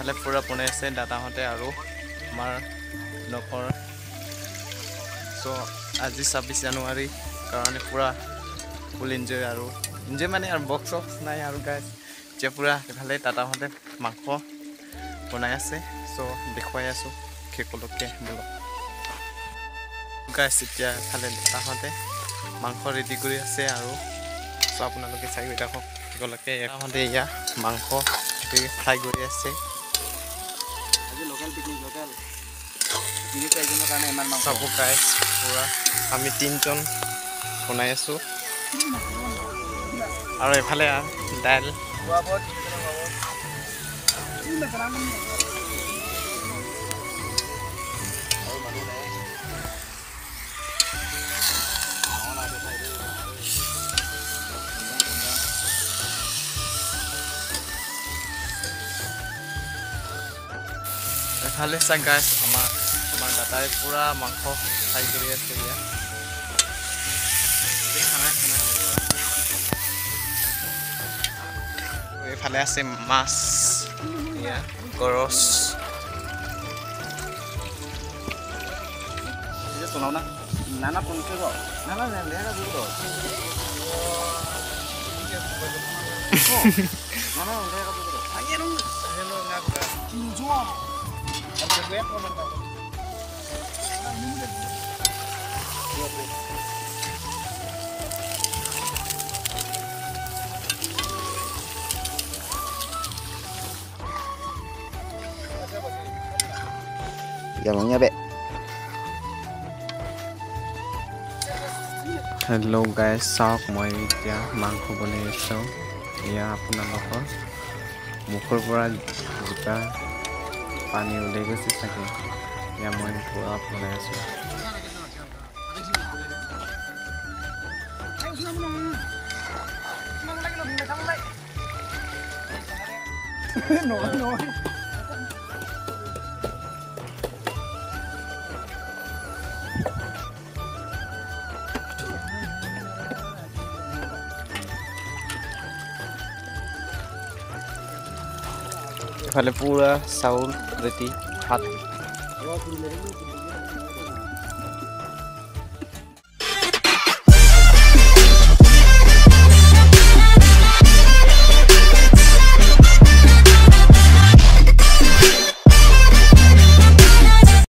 এফালে পুৰা বনাই আছে দাদাহঁতে আৰু আমাৰ লগৰ চ' আজি 26 জানুৱাৰী কাৰণে পুৰা ফুল এনজয় আৰু এনজয় মানে আৰু বক্স চক্স নাই আৰু গাইজ এতিয়া পুৰা এফালে দাদাহঁতে মাংস বনাই আছে চ' দেখুৱাই আছোঁ সেইকলকে বোলো গাইজ এতিয়া এফালে দাদাহঁতে মাংস ৰেডি কৰি আছে আৰু চ' আপোনালোকে চাই গৈ থাকক সেইকলকে দাদাহঁতে এয়া মাংস ফ্ৰাই কৰি আছে চাব গাইজ পুৰা আমি 3জন বনাই আছোঁ আৰু এফালে দাইল এফালে চা গাইজ আমাৰ দাদাই পুৰা মাংস ফ্ৰাই কৰি আছে ইয়াত এফালে আছে মাছ এয়া গৰচ सुनाओ ना नाना पंखे को नाना लेगा दूर तो नाना लेगा दूर तो आइए नो ना को जो अब से वेट को मत ya maunya be hello' guys চাওক মই এতিয়া মাংস বনাই আছোঁ এয়া আপোনালোকৰ মুখৰ পৰা জোতা পানী ওলাই গৈছে চাগে এয়া মই পুৰা বনাই আছোঁ এফালে পুৰা চাউল ৰেডি ভাত